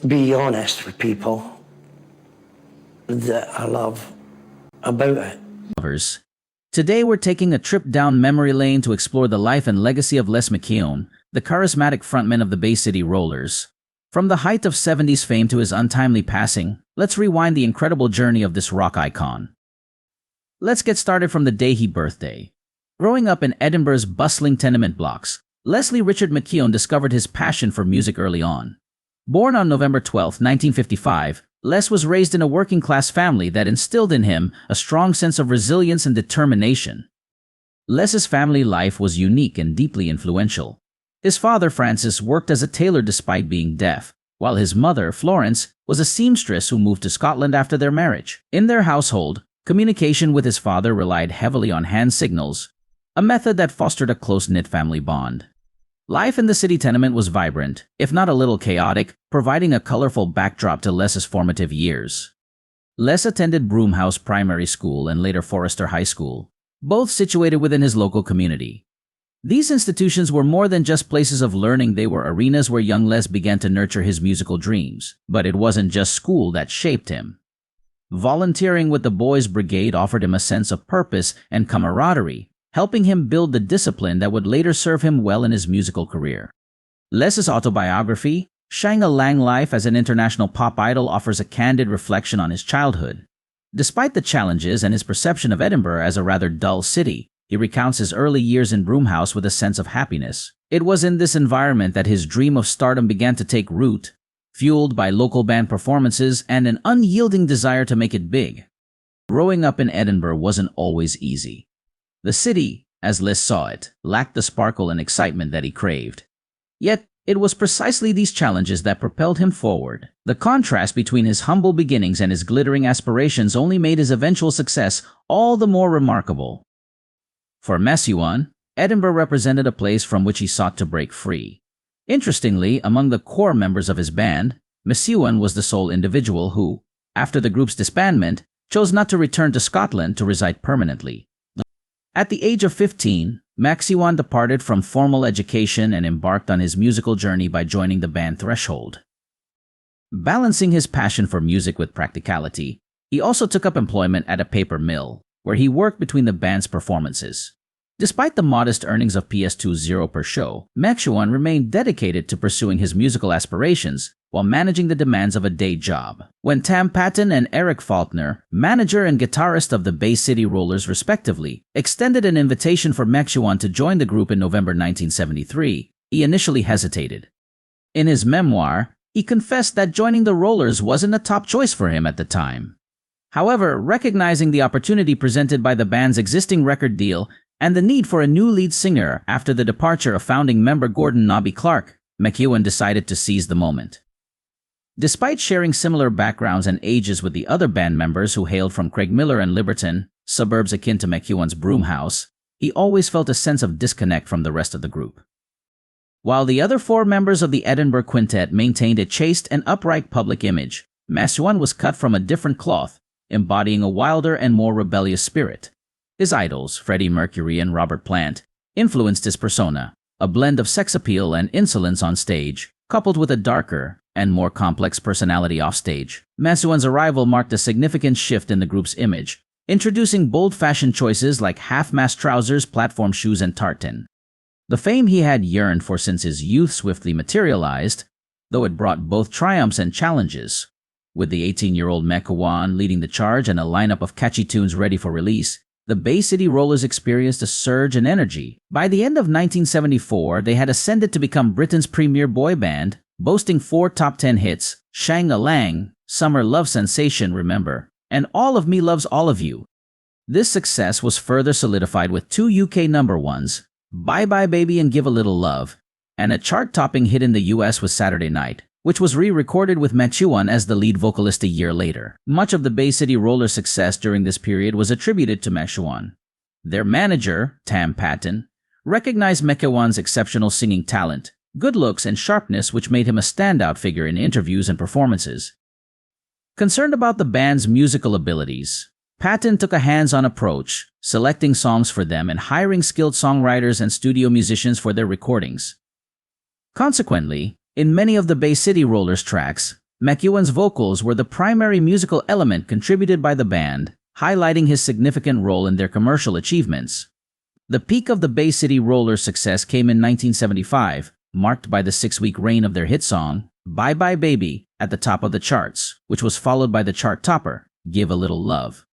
be honest with people that I love about it. Lovers. Today we're taking a trip down memory lane to explore the life and legacy of Les McKeown, the charismatic frontman of the Bay City Rollers. From the height of 70s fame to his untimely passing, let's rewind the incredible journey of this rock icon. Let's get started from the day he birthday. Growing up in Edinburgh's bustling tenement blocks, Leslie Richard McKeown discovered his passion for music early on. Born on November 12, 1955, Les was raised in a working-class family that instilled in him a strong sense of resilience and determination. Les's family life was unique and deeply influential. His father, Francis, worked as a tailor despite being deaf, while his mother, Florence, was a seamstress who moved to Scotland after their marriage. In their household, communication with his father relied heavily on hand signals, a method that fostered a close-knit family bond. Life in the city tenement was vibrant, if not a little chaotic, providing a colorful backdrop to Les's formative years. Les attended Broomhouse Primary School and later Forester High School, both situated within his local community. These institutions were more than just places of learning, they were arenas where young Les began to nurture his musical dreams. But it wasn't just school that shaped him. Volunteering with the Boys Brigade offered him a sense of purpose and camaraderie, helping him build the discipline that would later serve him well in his musical career. Les's autobiography, Shang a Lang Life as an International Pop Idol, offers a candid reflection on his childhood. Despite the challenges and his perception of Edinburgh as a rather dull city, he recounts his early years in Broomhouse with a sense of happiness. It was in this environment that his dream of stardom began to take root, fueled by local band performances and an unyielding desire to make it big. Growing up in Edinburgh wasn't always easy. The city, as Les saw it, lacked the sparkle and excitement that he craved. Yet, it was precisely these challenges that propelled him forward. The contrast between his humble beginnings and his glittering aspirations only made his eventual success all the more remarkable. For McKeown, Edinburgh represented a place from which he sought to break free. Interestingly, among the core members of his band, McKeown was the sole individual who, after the group's disbandment, chose not to return to Scotland to reside permanently. At the age of 15, McKeown departed from formal education and embarked on his musical journey by joining the band Threshold. Balancing his passion for music with practicality, he also took up employment at a paper mill, where he worked between the band's performances. Despite the modest earnings of PS20 per show, McKeown remained dedicated to pursuing his musical aspirations while managing the demands of a day job. When Tam Patton and Eric Faulkner, manager and guitarist of the Bay City Rollers respectively, extended an invitation for McKeown to join the group in November 1973, he initially hesitated. In his memoir, he confessed that joining the Rollers wasn't a top choice for him at the time. However, recognizing the opportunity presented by the band's existing record deal and the need for a new lead singer after the departure of founding member Gordon "Nobby" Clark, McKeown decided to seize the moment. Despite sharing similar backgrounds and ages with the other band members who hailed from Craigmillar and Liberton, suburbs akin to McKeown's Broomhouse, he always felt a sense of disconnect from the rest of the group. While the other four members of the Edinburgh Quintet maintained a chaste and upright public image, McKeown was cut from a different cloth, embodying a wilder and more rebellious spirit. His idols, Freddie Mercury and Robert Plant, influenced his persona, a blend of sex appeal and insolence on stage, coupled with a darker and more complex personality offstage. McKeown's arrival marked a significant shift in the group's image, introducing bold fashion choices like half-mast trousers, platform shoes, and tartan. The fame he had yearned for since his youth swiftly materialized, though it brought both triumphs and challenges. With the 18-year-old McKeown leading the charge and a lineup of catchy tunes ready for release, the Bay City Rollers experienced a surge in energy. By the end of 1974, they had ascended to become Britain's premier boy band, boasting 4 top 10 hits, Shang a Lang, Summer Love Sensation Remember, and All of Me Loves All of You. This success was further solidified with 2 UK number ones, Bye Bye Baby and Give a Little Love, and a chart-topping hit in the US with Saturday Night, which was re-recorded with McKeown as the lead vocalist a year later. Much of the Bay City Rollers' success during this period was attributed to McKeown. Their manager, Tam Patton, recognized McKeown's exceptional singing talent, good looks, and sharpness, which made him a standout figure in interviews and performances. Concerned about the band's musical abilities, Patton took a hands-on approach, selecting songs for them and hiring skilled songwriters and studio musicians for their recordings. Consequently, in many of the Bay City Rollers tracks, McKeown's vocals were the primary musical element contributed by the band, highlighting his significant role in their commercial achievements. The peak of the Bay City Rollers' success came in 1975, marked by the 6-week reign of their hit song, Bye Bye Baby, at the top of the charts, which was followed by the chart topper, Give a Little Love.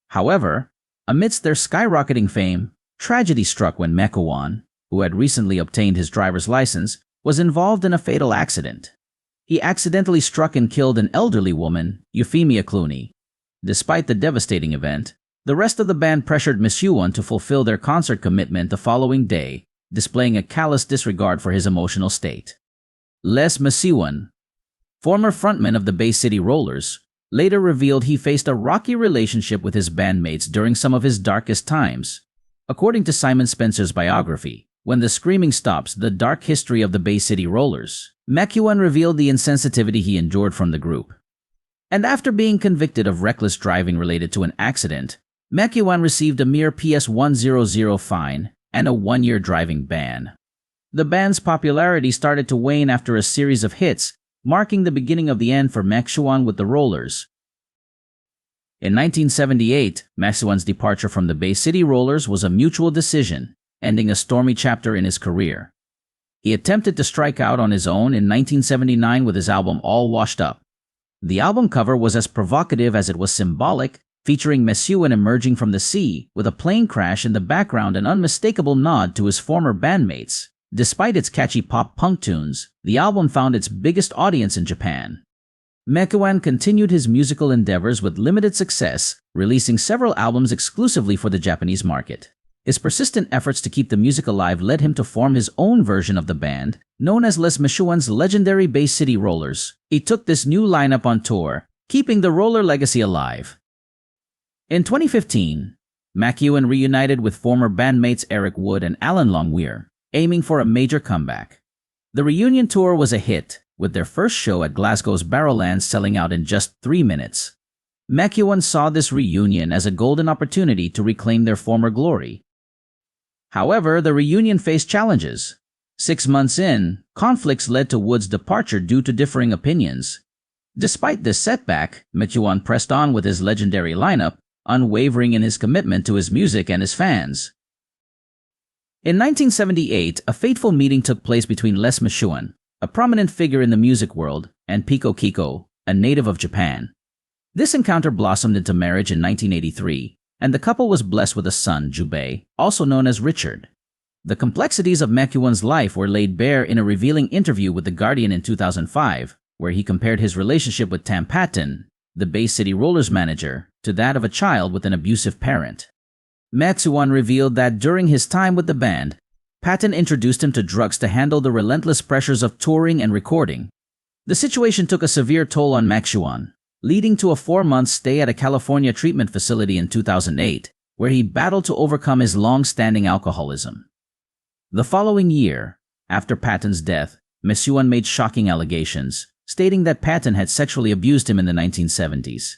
However, amidst their skyrocketing fame, tragedy struck when McKeown, who had recently obtained his driver's license, was involved in a fatal accident. He accidentally struck and killed an elderly woman, Euphemia Clooney. Despite the devastating event, the rest of the band pressured McKeown to fulfill their concert commitment the following day, displaying a callous disregard for his emotional state. Les McKeown, former frontman of the Bay City Rollers, later revealed he faced a rocky relationship with his bandmates during some of his darkest times. According to Simon Spencer's biography, When the Screaming Stops, The Dark History of the Bay City Rollers, McKeown revealed the insensitivity he endured from the group. And after being convicted of reckless driving related to an accident, McKeown received a mere PS100 fine and a 1-year driving ban. The band's popularity started to wane after a series of hits, marking the beginning of the end for McKeown with the Rollers. In 1978, McKeown's departure from the Bay City Rollers was a mutual decision, ending a stormy chapter in his career. He attempted to strike out on his own in 1979 with his album All Washed Up. The album cover was as provocative as it was symbolic, featuring McKeown emerging from the sea with a plane crash in the background, an unmistakable nod to his former bandmates. Despite its catchy pop-punk tunes, the album found its biggest audience in Japan. McKeown continued his musical endeavors with limited success, releasing several albums exclusively for the Japanese market. His persistent efforts to keep the music alive led him to form his own version of the band, known as Les McKeown's legendary Bay City Rollers. He took this new lineup on tour, keeping the roller legacy alive. In 2015, McKeown reunited with former bandmates Eric Wood and Alan Longweir, aiming for a major comeback. The reunion tour was a hit, with their first show at Glasgow's Barrowlands selling out in just 3 minutes. McKeown saw this reunion as a golden opportunity to reclaim their former glory. However, the reunion faced challenges. 6 months in, conflicts led to Wood's departure due to differing opinions. Despite this setback, McKeown pressed on with his legendary lineup, unwavering in his commitment to his music and his fans. In 1978, a fateful meeting took place between Les McKeown, a prominent figure in the music world, and Piko Kiko, a native of Japan. This encounter blossomed into marriage in 1983, and the couple was blessed with a son, Jubei, also known as Richard. The complexities of McKeown's life were laid bare in a revealing interview with The Guardian in 2005, where he compared his relationship with Tam Patton, the Bay City Rollers manager, to that of a child with an abusive parent. McKeown revealed that during his time with the band, Patton introduced him to drugs to handle the relentless pressures of touring and recording. The situation took a severe toll on McKeown, leading to a 4-month stay at a California treatment facility in 2008, where he battled to overcome his long-standing alcoholism. The following year, after Patton's death, McKeown made shocking allegations, stating that Patton had sexually abused him in the 1970s.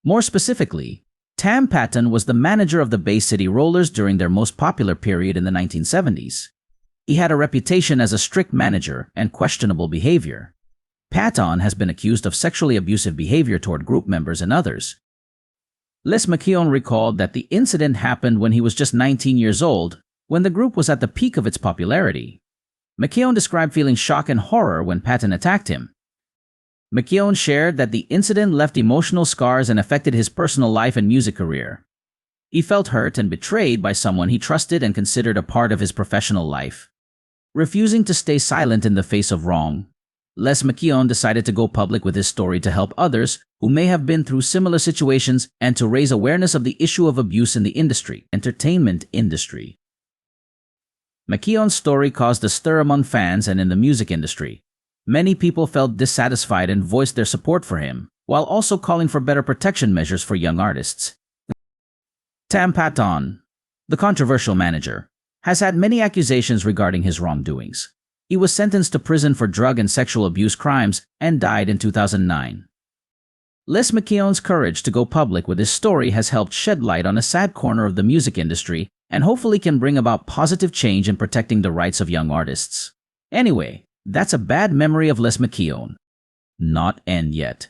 More specifically, Tam Patton was the manager of the Bay City Rollers during their most popular period in the 1970s. He had a reputation as a strict manager and questionable behavior. Patton has been accused of sexually abusive behavior toward group members and others. Les McKeown recalled that the incident happened when he was just 19 years old, when the group was at the peak of its popularity. McKeown described feeling shock and horror when Patton attacked him. McKeown shared that the incident left emotional scars and affected his personal life and music career. He felt hurt and betrayed by someone he trusted and considered a part of his professional life. Refusing to stay silent in the face of wrong, Les McKeown decided to go public with his story to help others who may have been through similar situations and to raise awareness of the issue of abuse in the entertainment industry. McKeown's story caused a stir among fans and in the music industry. Many people felt dissatisfied and voiced their support for him, while also calling for better protection measures for young artists. Tam Patton, the controversial manager, has had many accusations regarding his wrongdoings. He was sentenced to prison for drug and sexual abuse crimes and died in 2009. Les McKeown's courage to go public with his story has helped shed light on a sad corner of the music industry and hopefully can bring about positive change in protecting the rights of young artists. Anyway, that's a bad memory of Les McKeown. not end yet.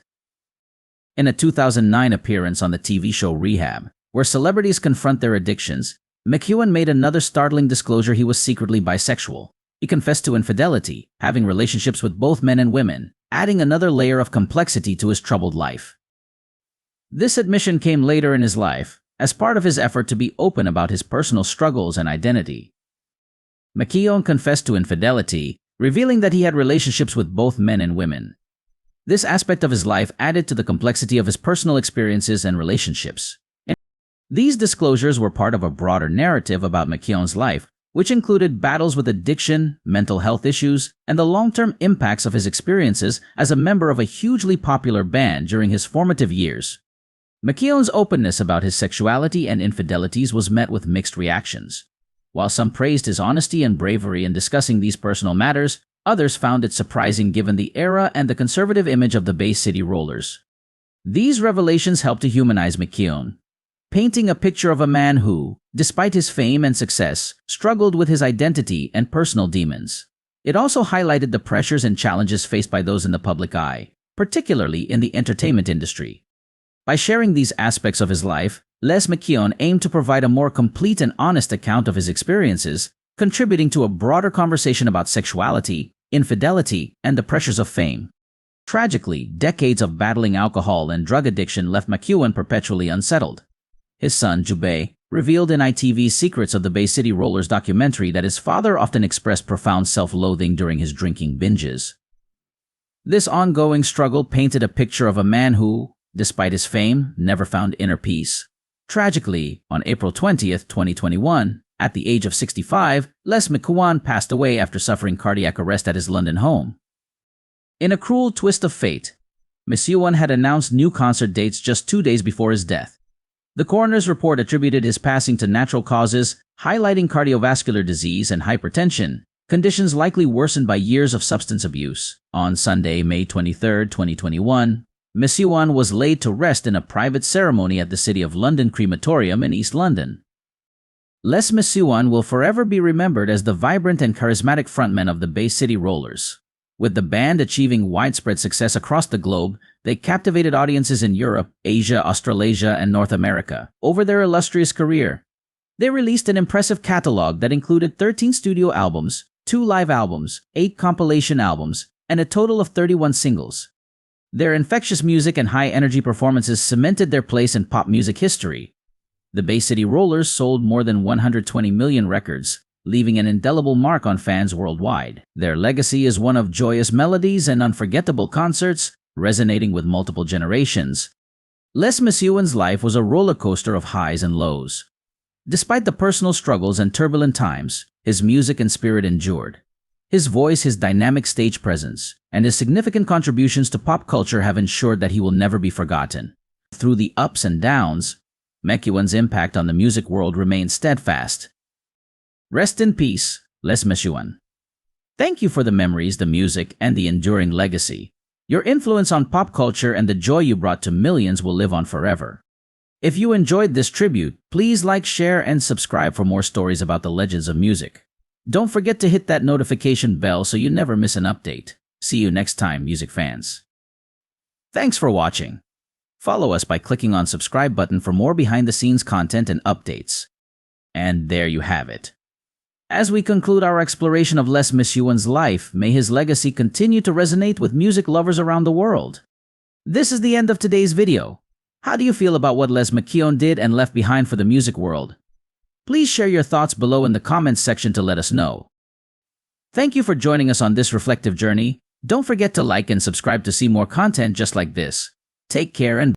In a 2009 appearance on the TV show Rehab, where celebrities confront their addictions, McKeown made another startling disclosure: he was secretly bisexual. He confessed to infidelity, having relationships with both men and women, adding another layer of complexity to his troubled life. This admission came later in his life, as part of his effort to be open about his personal struggles and identity. McKeown confessed to infidelity, revealing that he had relationships with both men and women. This aspect of his life added to the complexity of his personal experiences and relationships. These disclosures were part of a broader narrative about McKeown's life, which included battles with addiction, mental health issues, and the long-term impacts of his experiences as a member of a hugely popular band during his formative years. McKeown's openness about his sexuality and infidelities was met with mixed reactions. While some praised his honesty and bravery in discussing these personal matters, others found it surprising given the era and the conservative image of the Bay City Rollers. These revelations helped to humanize McKeown, painting a picture of a man who, despite his fame and success, struggled with his identity and personal demons. It also highlighted the pressures and challenges faced by those in the public eye, particularly in the entertainment industry. By sharing these aspects of his life, Les McKeown aimed to provide a more complete and honest account of his experiences, contributing to a broader conversation about sexuality, infidelity, and the pressures of fame. Tragically, decades of battling alcohol and drug addiction left McKeown perpetually unsettled. His son, Jubei, revealed in ITV's Secrets of the Bay City Rollers documentary that his father often expressed profound self-loathing during his drinking binges. This ongoing struggle painted a picture of a man who, despite his fame, never found inner peace. Tragically, on April 20th, 2021, at the age of 65, Les McKeown passed away after suffering cardiac arrest at his London home. In a cruel twist of fate, McKeown had announced new concert dates just 2 days before his death. The coroner's report attributed his passing to natural causes, highlighting cardiovascular disease and hypertension, conditions likely worsened by years of substance abuse. On Sunday, May 23, 2021, McKeown was laid to rest in a private ceremony at the City of London Crematorium in East London. Les McKeown will forever be remembered as the vibrant and charismatic frontman of the Bay City Rollers. With the band achieving widespread success across the globe, they captivated audiences in Europe, Asia, Australasia, and North America. Over their illustrious career, they released an impressive catalog that included 13 studio albums, 2 live albums, 8 compilation albums, and a total of 31 singles. Their infectious music and high-energy performances cemented their place in pop music history. The Bay City Rollers sold more than 120 million records, leaving an indelible mark on fans worldwide. Their legacy is one of joyous melodies and unforgettable concerts, resonating with multiple generations. Les McKeown's life was a roller coaster of highs and lows. Despite the personal struggles and turbulent times, his music and spirit endured. His voice, his dynamic stage presence, and his significant contributions to pop culture have ensured that he will never be forgotten. Through the ups and downs, McKeown's impact on the music world remains steadfast. Rest in peace, Les McKeown. Thank you for the memories, the music, and the enduring legacy. Your influence on pop culture and the joy you brought to millions will live on forever. If you enjoyed this tribute, please like, share, and subscribe for more stories about the legends of music. Don't forget to hit that notification bell so you never miss an update. See you next time, music fans. Thanks for watching. Follow us by clicking on subscribe button for more behind-the-scenes content and updates. And there you have it. As we conclude our exploration of Les McKeown's life, may his legacy continue to resonate with music lovers around the world. This is the end of today's video. How do you feel about what Les McKeown did and left behind for the music world? Please share your thoughts below in the comments section to let us know. Thank you for joining us on this reflective journey. Don't forget to like and subscribe to see more content just like this. Take care and